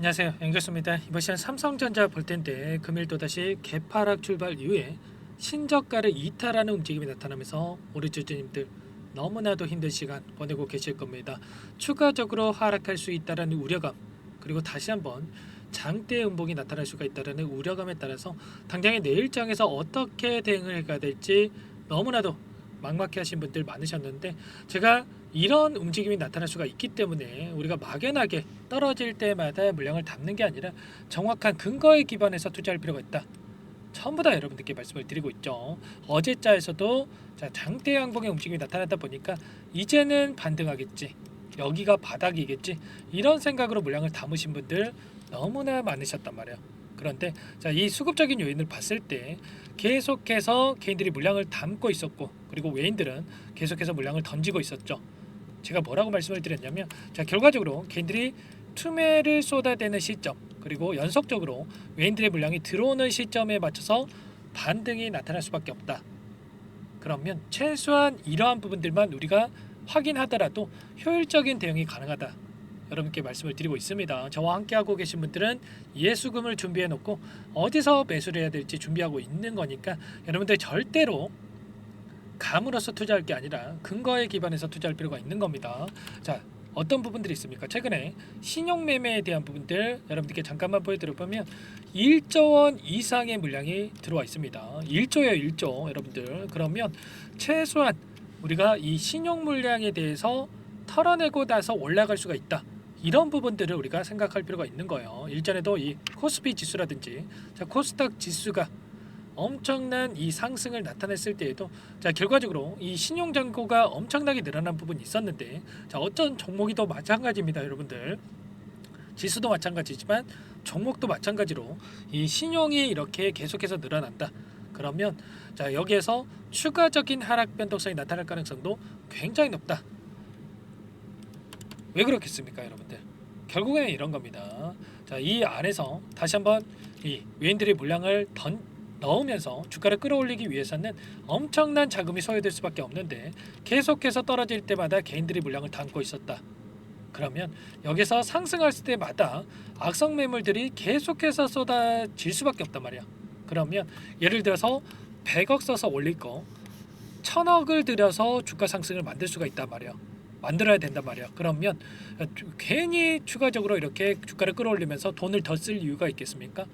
안녕하세요, 양교수입니다. 이번 시간 삼성전자 볼 텐데 금일 또다시 개파락 출발 이후에 신저가를 이탈하는 움직임이 나타나면서 우리 주주님들 너무나도 힘든 시간 보내고 계실 겁니다. 추가적으로 하락할 수 있다라는 우려감, 그리고 다시 한번 장대 음봉이 나타날 수가 있다라는 우려감에 따라서 당장의 내일장에서 어떻게 대응을 해야 될지 너무나도 막막해 하신 분들 많으셨는데, 제가 이런 움직임이 나타날 수가 있기 때문에 우리가 막연하게 떨어질 때마다 물량을 담는 게 아니라 정확한 근거에 기반해서 투자할 필요가 있다. 전부 다 여러분들께 말씀을 드리고 있죠. 어제자에서도 장대 양봉의 움직임이 나타났다 보니까 이제는 반등하겠지, 여기가 바닥이겠지, 이런 생각으로 물량을 담으신 분들 너무나 많으셨단 말이에요. 그런데 이 수급적인 요인을 봤을 때 계속해서 개인들이 물량을 담고 있었고, 그리고 외인들은 계속해서 물량을 던지고 있었죠. 제가 뭐라고 말씀을 드렸냐면, 결과적으로 개인들이 투매를 쏟아대는 시점, 그리고 연속적으로 외인들의 물량이 들어오는 시점에 맞춰서 반등이 나타날 수밖에 없다. 그러면 최소한 이러한 부분들만 우리가 확인하더라도 효율적인 대응이 가능하다, 여러분께 말씀을 드리고 있습니다. 저와 함께하고 계신 분들은 예수금을 준비해 놓고 어디서 매수를 해야 될지 준비하고 있는 거니까, 여러분들 절대로 감으로써 투자할 게 아니라 근거에 기반해서 투자할 필요가 있는 겁니다. 자, 어떤 부분들이 있습니까? 최근에 신용매매에 대한 부분들 여러분들께 잠깐만 보여드려보면 1조 원 이상의 물량이 들어와 있습니다. 1조예요, 1조. 여러분들, 그러면 최소한 우리가 이 신용 물량에 대해서 털어내고 나서 올라갈 수가 있다, 이런 부분들을 우리가 생각할 필요가 있는 거예요. 일전에도 이 코스피 지수라든지 코스닥 지수가 엄청난 이 상승을 나타냈을 때에도 결과적으로 이 신용 잔고가 엄청나게 늘어난 부분이 있었는데, 어떤 종목이 더 마찬가지입니다, 여러분들. 지수도 마찬가지지만 종목도 마찬가지로 이 신용이 이렇게 계속해서 늘어난다. 그러면 여기에서 추가적인 하락 변동성이 나타날 가능성도 굉장히 높다. 왜 그렇겠습니까, 여러분들? 결국에는 이런 겁니다. 이 안에서 다시 한번 이 외인들의 물량을 넣으면서 주가를 끌어올리기 위해서는 엄청난 자금이 소요될 수밖에 없는데, 계속해서 떨어질 때마다 개인들이 물량을 담고 있었다. 그러면 여기서 상승할 때마다 악성 매물들이 계속해서 쏟아질 수밖에 없단 말이야. 그러면 예를 들어서 100억 써서 올릴 거 1000억을 들여서 주가 상승을 만들 수가 있단 말이야. 만들어야 된단 말이야. 그러면 괜히 추가적으로 이렇게 주가를 끌어올리면서 돈을 더 쓸 이유가 있겠습니까?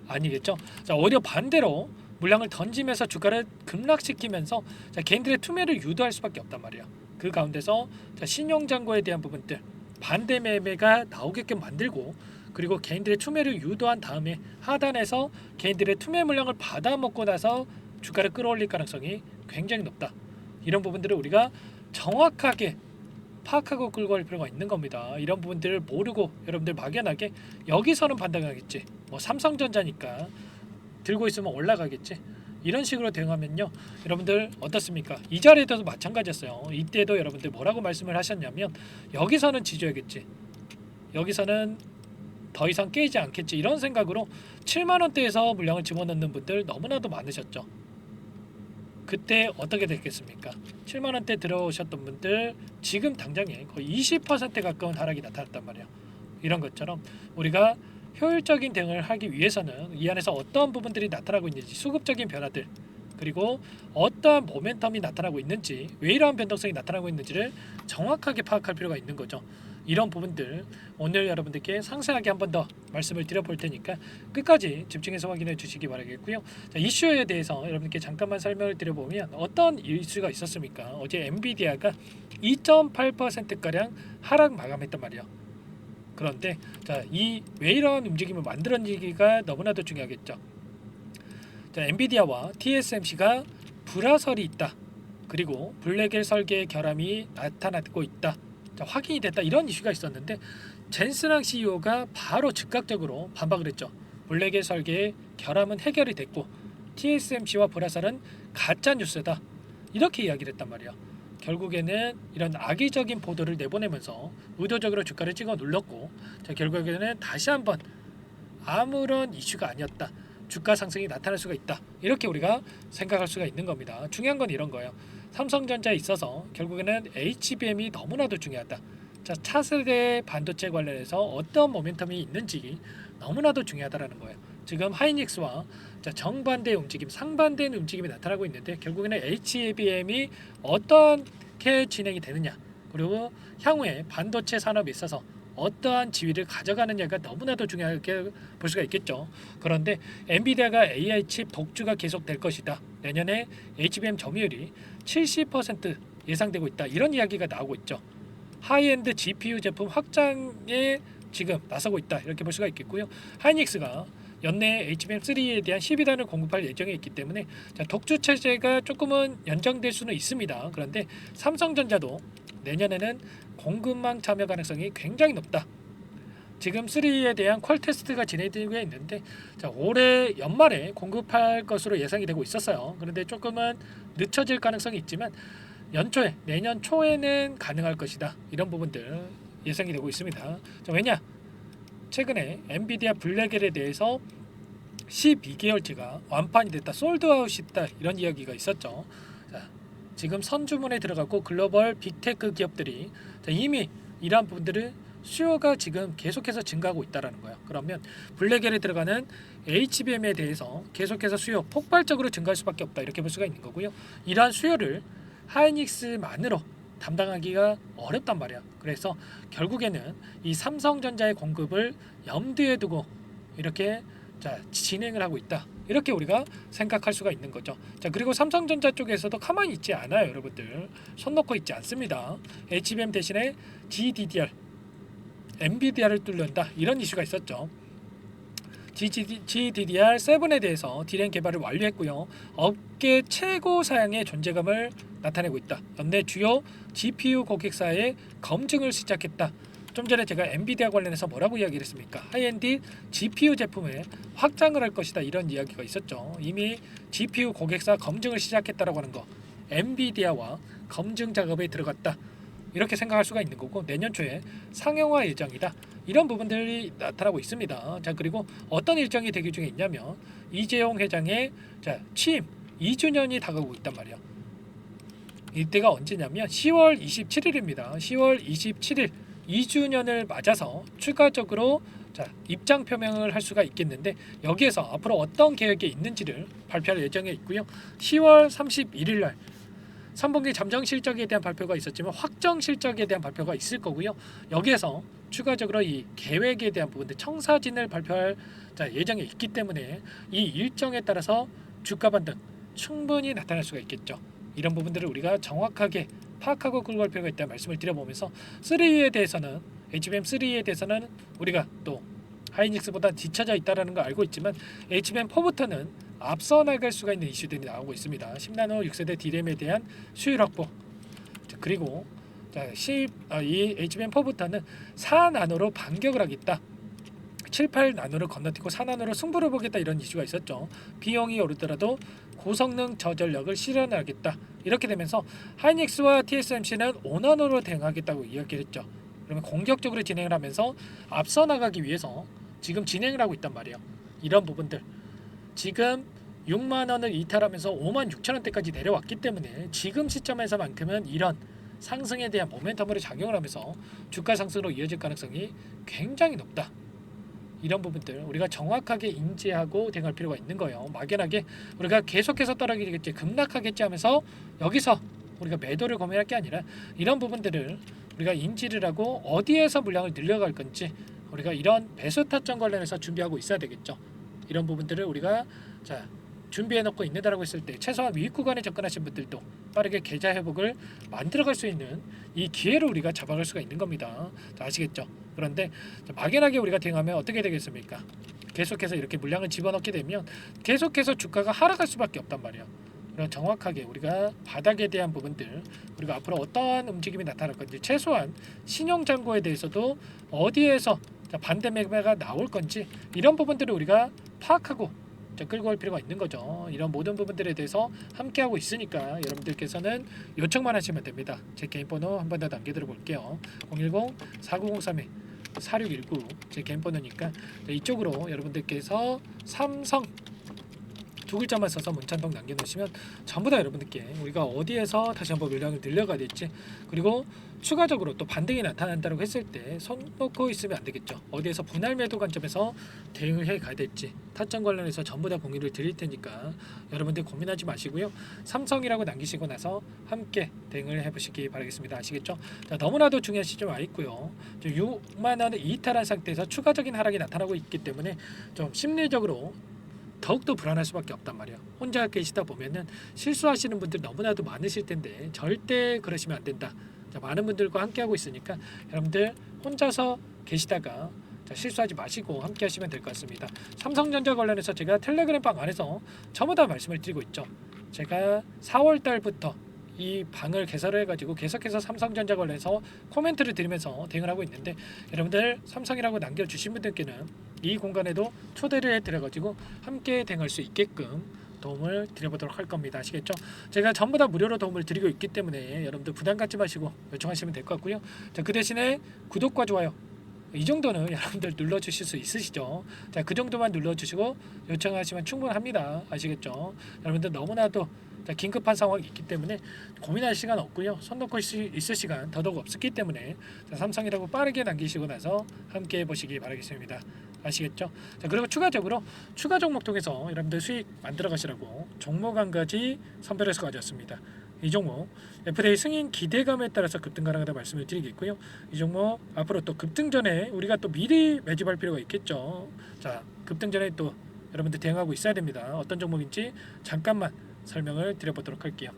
아니겠죠. 오히려 반대로 물량을 던지면서 주가를 급락시키면서 개인들의 투매를 유도할 수밖에 없단 말이야. 그 가운데서 신용잔고에 대한 부분들 반대 매매가 나오게끔 만들고, 그리고 개인들의 투매를 유도한 다음에 하단에서 개인들의 투매 물량을 받아먹고 나서 주가를 끌어올릴 가능성이 굉장히 높다. 이런 부분들을 우리가 정확하게 파악하고 끌고 갈 필요가 있는 겁니다. 이런 부분들을 모르고 여러분들 막연하게 여기서는 반등하겠지, 뭐 삼성전자니까 들고 있으면 올라가겠지, 이런 식으로 대응하면요, 여러분들 어떻습니까? 이 자리에도 마찬가지였어요. 이때도 여러분들 뭐라고 말씀을 하셨냐면, 여기서는 지져야겠지, 여기서는 더 이상 깨지 않겠지, 이런 생각으로 7만원대에서 물량을 집어넣는 분들 너무나도 많으셨죠. 그때 어떻게 됐겠습니까? 7만원대 들어오셨던 분들 지금 당장에 거의 20% 가까운 하락이 나타났단 말이에요. 이런 것처럼 우리가 효율적인 대응을 하기 위해서는 이 안에서 어떠한 부분들이 나타나고 있는지, 수급적인 변화들, 그리고 어떠한 모멘텀이 나타나고 있는지, 왜 이러한 변동성이 나타나고 있는지를 정확하게 파악할 필요가 있는 거죠. 이런 부분들 오늘 여러분들께 상세하게 한 번 더 말씀을 드려볼 테니까 끝까지 집중해서 확인해 주시기 바라겠고요. 이슈에 대해서 여러분께 잠깐만 설명을 드려보면, 어떤 이슈가 있었습니까? 어제 엔비디아가 2.8%가량 하락 마감했단 말이에요. 그런데 이 왜 이런 움직임을 만들었는지가 너무나도 중요하겠죠. 엔비디아와 TSMC가 불화설이 있다, 그리고 블랙엘 설계 결함이 나타나고 있다, 확인이 됐다, 이런 이슈가 있었는데 젠스랑 CEO가 바로 즉각적으로 반박을 했죠. 블랙엘 설계의 결함은 해결이 됐고 TSMC와 불화설은 가짜 뉴스다, 이렇게 이야기를 했단 말이야. 결국에는 이런 악의적인 보도를 내보내면서 의도적으로 주가를 찍어 눌렀고, 결국에는 다시 한번 아무런 이슈가 아니었다, 주가 상승이 나타날 수가 있다, 이렇게 우리가 생각할 수가 있는 겁니다. 중요한 건 이런 거예요. 삼성전자에 있어서 결국에는 HBM이 너무나도 중요하다. 자, 차세대 반도체 관련해서 어떤 모멘텀이 있는지 너무나도 중요하다라는 거예요. 지금 하이닉스와 자, 정반대의 움직임, 상반되는 움직임이 나타나고 있는데 결국에는 HBM이 어떻게 진행이 되느냐, 그리고 향후에 반도체 산업에 있어서 어떠한 지위를 가져가느냐가 너무나도 중요하게 볼 수가 있겠죠. 그런데 엔비디아가 AI 칩 독주가 계속될 것이다. 내년에 HBM 점유율이 70% 예상되고 있다. 이런 이야기가 나오고 있죠. 하이엔드 GPU 제품 확장에 지금 나서고 있다. 이렇게 볼 수가 있겠고요. 하이닉스가 연내 HBM3에 대한 12단을 공급할 예정에 있기 때문에 자, 독주 체제가 조금은 연장될 수는 있습니다. 그런데 삼성전자도 내년에는 공급망 참여 가능성이 굉장히 높다. 지금 3에 대한 퀄 테스트가 진행되고 있는데 자, 올해 연말에 공급할 것으로 예상이 되고 있었어요. 그런데 조금은 늦춰질 가능성이 있지만 연초에 내년 초에는 가능할 것이다. 이런 부분들 예상이 되고 있습니다. 자, 왜냐? 최근에 엔비디아 블랙엘에 대해서 12개월치가 완판이 됐다, 솔드아웃이다 이런 이야기가 있었죠. 자, 지금 선주문에 들어가고 글로벌 빅테크 기업들이 자, 이미 이러한 부분들을 수요가 지금 계속해서 증가하고 있다라는 거예요. 그러면 블랙엘에 들어가는 HBM에 대해서 계속해서 수요 폭발적으로 증가할 수밖에 없다 이렇게 볼 수가 있는 거고요. 이러한 수요를 하이닉스만으로 담당하기가 어렵단 말이야. 그래서 결국에는 이 삼성전자의 공급을 염두에 두고 이렇게 자, 진행을 하고 있다. 이렇게 우리가 생각할 수가 있는 거죠. 자, 그리고 삼성전자 쪽에서도 가만히 있지 않아요, 여러분들. 손 놓고 있지 않습니다. HBM 대신에 GDDR, 엔비디아를 뚫는다. 이런 이슈가 있었죠. GDDR7에 대해서 D램 개발을 완료했고요. 업계 최고 사양의 존재감을 나타내고 있다. 연내 주요 GPU 고객사의 검증을 시작했다. 좀 전에 제가 엔비디아 관련해서 뭐라고 이야기를 했습니까? 하이엔드 GPU 제품에 확장을 할 것이다. 이런 이야기가 있었죠. 이미 GPU 고객사 검증을 시작했다라고 하는 거, 엔비디아와 검증 작업에 들어갔다. 이렇게 생각할 수가 있는 거고 내년 초에 상용화 예정이다. 이런 부분들이 나타나고 있습니다. 자, 그리고 어떤 일정이 대기 중에 있냐면 이재용 회장의 자, 취임 2주년이 다가오고 있단 말이야. 이때가 언제냐면 10월 27일입니다. 10월 27일 2주년을 맞아서 추가적으로 자, 입장 표명을 할 수가 있겠는데 여기에서 앞으로 어떤 계획이 있는지를 발표할 예정에 있고요. 10월 31일 날 3분기 잠정 실적에 대한 발표가 있었지만 확정 실적에 대한 발표가 있을 거고요. 여기에서 추가적으로 이 계획에 대한 부분들 청사진을 발표할 자, 예정에 있기 때문에 이 일정에 따라서 주가 반등 충분히 나타날 수가 있겠죠. 이런 부분들을 우리가 정확하게 파악하고 끌고 갈 필요가 있다는 말씀을 드려보면서 3에 대해서는 HBM3에 대해서는 우리가 또 하이닉스보다 뒤처져 있다는 걸 알고 있지만 HBM4부터는 앞서 나갈 수가 있는 이슈들이 나오고 있습니다. 10나노 6세대 D램에 대한 수율 확보, 그리고 자, 이 HBM4부터는 4나노로 반격을 하겠다. 7, 8나노를 건너뛰고 4나노로 승부를 보겠다 이런 이슈가 있었죠. 비용이 오르더라도 고성능 저전력을 실현하겠다. 이렇게 되면서 하이닉스와 TSMC는 5나노로 대응하겠다고 이야기를 했죠. 그러면 공격적으로 진행을 하면서 앞서 나가기 위해서 지금 진행을 하고 있단 말이에요. 이런 부분들 지금 6만 원을 이탈하면서 5만 6천 원대까지 내려왔기 때문에 지금 시점에서만큼은 이런 상승에 대한 모멘텀으로 작용을 하면서 주가 상승으로 이어질 가능성이 굉장히 높다. 이런 부분들 우리가 정확하게 인지하고 대응할 필요가 있는 거예요. 막연하게 우리가 계속해서 떨어지겠지, 급락하겠지 하면서 여기서 우리가 매도를 고민할 게 아니라 이런 부분들을 우리가 인지를 하고 어디에서 물량을 늘려갈 건지 우리가 이런 배수 타점 관련해서 준비하고 있어야 되겠죠. 이런 부분들을 우리가 자, 준비해 놓고 있는다라고 했을 때 최소한 위익 구간에 접근하신 분들도 빠르게 계좌 회복을 만들어갈 수 있는 이 기회를 우리가 잡아갈 수가 있는 겁니다. 자, 아시겠죠? 그런데 막연하게 우리가 대응하면 어떻게 되겠습니까? 계속해서 이렇게 물량을 집어넣게 되면 계속해서 주가가 하락할 수밖에 없단 말이에요. 그럼 정확하게 우리가 바닥에 대한 부분들 우리가 앞으로 어떠한 움직임이 나타날 건지 최소한 신용 잔고에 대해서도 어디에서 반대 매매가 나올 건지 이런 부분들을 우리가 파악하고 끌고 갈 필요가 있는 거죠. 이런 모든 부분들에 대해서 함께하고 있으니까 여러분들께서는 요청만 하시면 됩니다. 제 개인 번호 한 번 더 남겨드려 볼게요. 010-4903-4619 제 개인 번호니까 이쪽으로 여러분들께서 삼성 두 글자만 써서 문자동 남겨놓으시면 전부 다 여러분들께 우리가 어디에서 다시 한번 물량을 늘려가야 될지, 그리고 추가적으로 또 반등이 나타난다고 했을 때 손 놓고 있으면 안 되겠죠. 어디에서 분할 매도 관점에서 대응을 해 가야 될지 타점 관련해서 전부 다 공유를 드릴 테니까 여러분들 고민하지 마시고요. 삼성이라고 남기시고 나서 함께 대응을 해보시기 바라겠습니다. 아시겠죠? 자, 너무나도 중요한 시점 와 있고요. 6만 원을 이탈한 상태에서 추가적인 하락이 나타나고 있기 때문에 좀 심리적으로 더욱더 불안할 수밖에 없단 말이에요. 혼자 계시다 보면은 실수하시는 분들 너무나도 많으실 텐데 절대 그러시면 안 된다. 자, 많은 분들과 함께 하고 있으니까 여러분들 혼자서 계시다가 자, 실수하지 마시고 함께 하시면 될 것 같습니다. 삼성전자 관련해서 제가 텔레그램 방 안에서 전부 다 말씀을 드리고 있죠. 제가 4월 달부터 이 방을 개설을 해가지고 계속해서 삼성전자 관련해서 코멘트를 드리면서 대응을 하고 있는데, 여러분들 삼성이라고 남겨주신 분들께는 이 공간에도 초대를 해드려가지고 함께 대응할 수 있게끔 도움을 드려보도록 할 겁니다. 아시겠죠? 제가 전부 다 무료로 도움을 드리고 있기 때문에 여러분들 부담 갖지 마시고 요청하시면 될 것 같고요. 자, 그 대신에 구독과 좋아요 이 정도는 여러분들 눌러주실 수 있으시죠? 자, 그 정도만 눌러주시고 요청하시면 충분합니다. 아시겠죠? 여러분들 너무나도 자, 긴급한 상황이 있기 때문에 고민할 시간 없고요. 손 놓고 있을 시간 더더욱 없었기 때문에 자, 삼성이라고 빠르게 남기시고 나서 함께 해보시기 바라겠습니다. 아시겠죠? 자, 그리고 추가적으로 추가 종목 통해서 여러분들 수익 만들어 가시라고 종목 한 가지 선별해서 가져왔습니다. 이 종목 FDA 승인 기대감에 따라서 급등 가능하다 말씀을 드리겠고요. 이 종목 앞으로 또 급등 전에 우리가 또 미리 매집할 필요가 있겠죠. 자, 급등 전에 또 여러분들 대응하고 있어야 됩니다. 어떤 종목인지 잠깐만 설명을 드려보도록 할게요.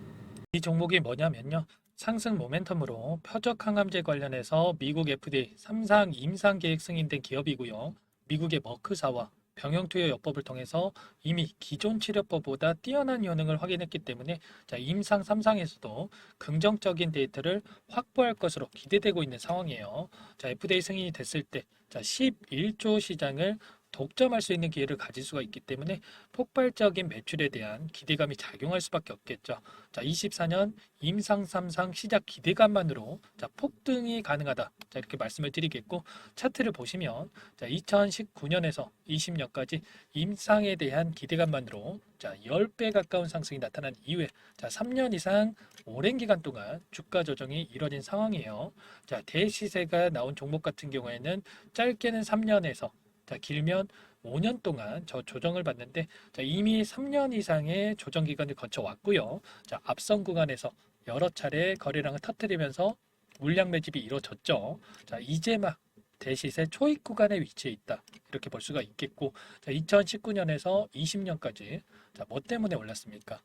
이 종목이 뭐냐면요, 상승 모멘텀으로 표적 항암제 관련해서 미국 FDA 3상 임상 계획 승인된 기업이고요. 미국의 머크사와 병용투여 요법을 통해서 이미 기존 치료법보다 뛰어난 효능을 확인했기 때문에 자, 임상 3상에서도 긍정적인 데이터를 확보할 것으로 기대되고 있는 상황이에요. 자, FDA 승인이 됐을 때 자, 11조 시장을 독점할 수 있는 기회를 가질 수가 있기 때문에 폭발적인 매출에 대한 기대감이 작용할 수밖에 없겠죠. 자, 24년 임상 3상 시작 기대감만으로 자, 폭등이 가능하다. 자, 이렇게 말씀을 드리겠고, 차트를 보시면 자, 2019년에서 20년까지 임상에 대한 기대감만으로 자, 10배 가까운 상승이 나타난 이후에 자, 3년 이상 오랜 기간 동안 주가 조정이 이뤄진 상황이에요. 자, 대시세가 나온 종목 같은 경우에는 짧게는 3년에서 자, 길면 5년 동안 저 조정을 받는데 자, 이미 3년 이상의 조정 기간을 거쳐 왔고요. 자, 앞선 구간에서 여러 차례 거래량을 터뜨리면서 물량 매집이 이루어졌죠. 자, 이제 막 대시세 초입 구간에 위치해 있다. 이렇게 볼 수가 있겠고, 자, 2019년에서 20년까지 자, 뭐 때문에 올랐습니까?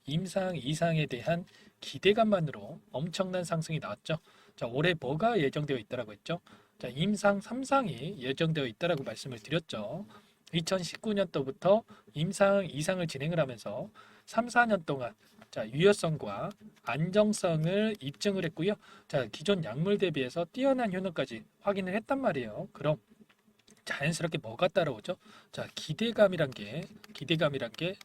임상 이상에 대한 기대감만으로 엄청난 상승이 나왔죠. 자, 올해 뭐가 예정되어 있다라고 했죠? 자, 임상 3상이 예정되어 있다라고 말씀을 드렸죠. 2019년도부터 임상 2상을 진행을 하면서 3, 4년 동안 자, 유효성과 안정성을 입증을 했고요. 자, 기존 약물 대비해서 뛰어난 효능까지 확인을 했단 말이에요. 그럼 자연스럽게 뭐가 따라오죠? 자, 기대감이란 게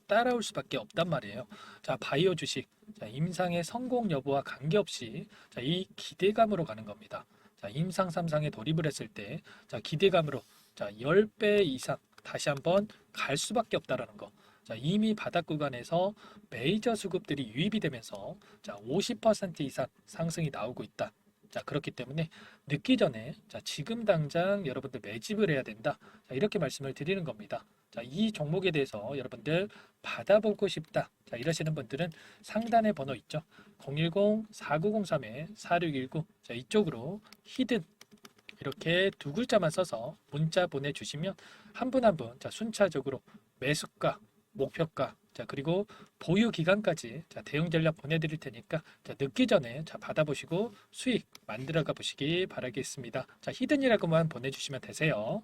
따라올 수밖에 없단 말이에요. 자, 바이오 주식, 자, 임상의 성공 여부와 관계없이 자, 이 기대감으로 가는 겁니다. 자, 임상 3상에 돌입을 했을 때 자, 기대감으로 자, 10배 이상 다시 한번 갈 수밖에 없다라는 거. 자, 이미 바닥 구간에서 메이저 수급들이 유입이 되면서 자, 50% 이상 상승이 나오고 있다. 자, 그렇기 때문에 늦기 전에 자, 지금 당장 여러분들 매집을 해야 된다. 자, 이렇게 말씀을 드리는 겁니다. 자, 이 종목에 대해서 여러분들 받아보고 싶다. 자, 이러시는 분들은 상단에 번호 있죠. 010-4903-4619. 자, 이쪽으로 히든 이렇게 두 글자만 써서 문자 보내주시면 한 분 한 분 자, 순차적으로 매수가, 목표가, 자, 그리고 보유 기간까지 자, 대응 전략 보내드릴 테니까 자, 늦기 전에 자, 받아보시고 수익 만들어가 보시기 바라겠습니다. 자, 히든이라고만 보내주시면 되세요.